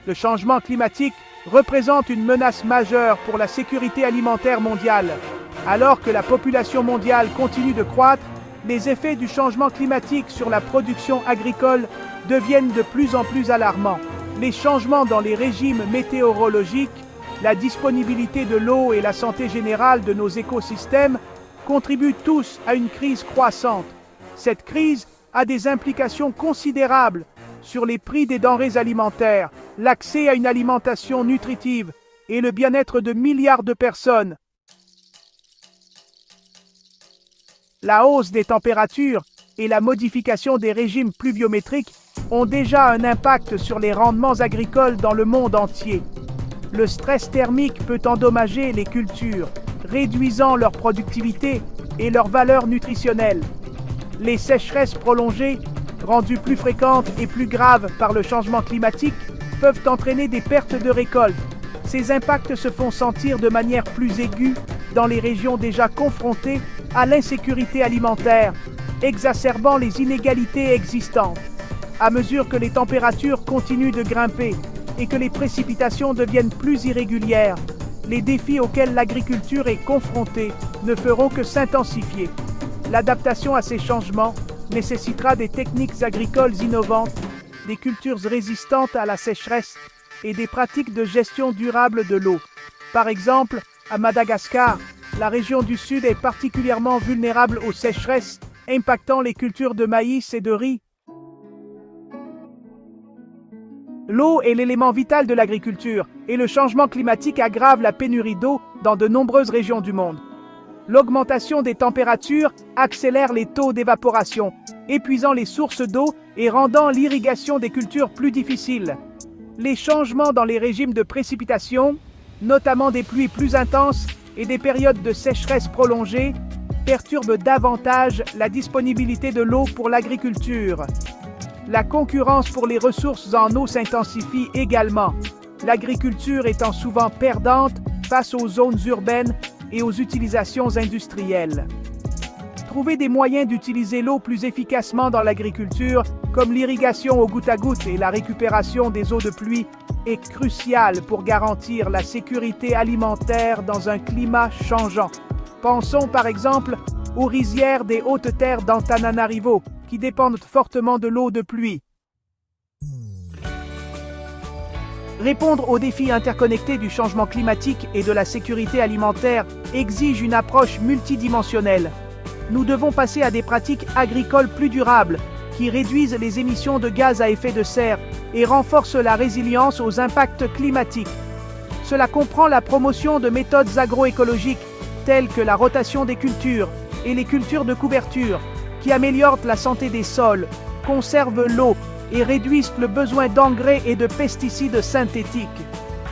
Le changement climatique représente une menace majeure pour la sécurité alimentaire mondiale. Alors que la population mondiale continue de croître, les effets du changement climatique sur la production agricole deviennent de plus en plus alarmants. Les changements dans les régimes météorologiques, la disponibilité de l'eau et la santé générale de nos écosystèmes contribuent tous à une crise croissante. Cette crise a des implications considérables sur les prix des denrées alimentaires, l'accès à une alimentation nutritive et le bien-être de milliards de personnes. La hausse des températures et la modification des régimes pluviométriques ont déjà un impact sur les rendements agricoles dans le monde entier. Le stress thermique peut endommager les cultures, réduisant leur productivité et leur valeur nutritionnelle. Les sécheresses prolongées, rendues plus fréquentes et plus graves par le changement climatique, peuvent entraîner des pertes de récoltes. Ces impacts se font sentir de manière plus aiguë dans les régions déjà confrontées à l'insécurité alimentaire, exacerbant les inégalités existantes. À mesure que les températures continuent de grimper et que les précipitations deviennent plus irrégulières, les défis auxquels l'agriculture est confrontée ne feront que s'intensifier. L'adaptation à ces changements nécessitera des techniques agricoles innovantes, des cultures résistantes à la sécheresse et des pratiques de gestion durable de l'eau. Par exemple, à Madagascar, la région du Sud est particulièrement vulnérable aux sécheresses, impactant les cultures de maïs et de riz. L'eau est l'élément vital de l'agriculture et le changement climatique aggrave la pénurie d'eau dans de nombreuses régions du monde. L'augmentation des températures accélère les taux d'évaporation, épuisant les sources d'eau et rendant l'irrigation des cultures plus difficile. Les changements dans les régimes de précipitation, notamment des pluies plus intenses et des périodes de sécheresse prolongées, perturbent davantage la disponibilité de l'eau pour l'agriculture. La concurrence pour les ressources en eau s'intensifie également, l'agriculture étant souvent perdante face aux zones urbaines et aux utilisations industrielles. Trouver des moyens d'utiliser l'eau plus efficacement dans l'agriculture, comme l'irrigation au goutte-à-goutte et la récupération des eaux de pluie, est crucial pour garantir la sécurité alimentaire dans un climat changeant. Pensons par exemple aux rizières des hautes terres d'Antananarivo, qui dépendent fortement de l'eau de pluie. Répondre aux défis interconnectés du changement climatique et de la sécurité alimentaire exige une approche multidimensionnelle. Nous devons passer à des pratiques agricoles plus durables, qui réduisent les émissions de gaz à effet de serre et renforcent la résilience aux impacts climatiques. Cela comprend la promotion de méthodes agroécologiques telles que la rotation des cultures et les cultures de couverture, qui améliorent la santé des sols, conservent l'eau et réduisent le besoin d'engrais et de pesticides synthétiques.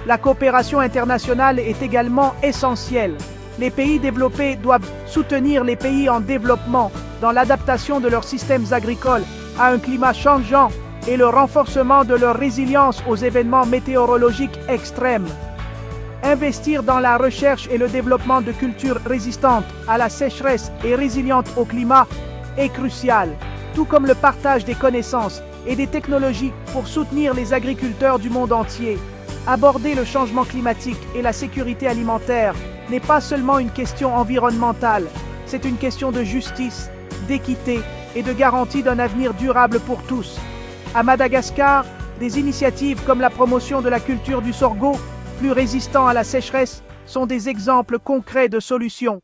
La coopération internationale est également essentielle. Les pays développés doivent soutenir les pays en développement dans l'adaptation de leurs systèmes agricoles à un climat changeant et le renforcement de leur résilience aux événements météorologiques extrêmes. Investir dans la recherche et le développement de cultures résistantes à la sécheresse et résilientes au climat est crucial, tout comme le partage des connaissances et des technologies pour soutenir les agriculteurs du monde entier. Aborder le changement climatique et la sécurité alimentaire n'est pas seulement une question environnementale, c'est une question de justice, d'équité et de garantie d'un avenir durable pour tous. À Madagascar, des initiatives comme la promotion de la culture du sorgho, plus résistant à la sécheresse, sont des exemples concrets de solutions.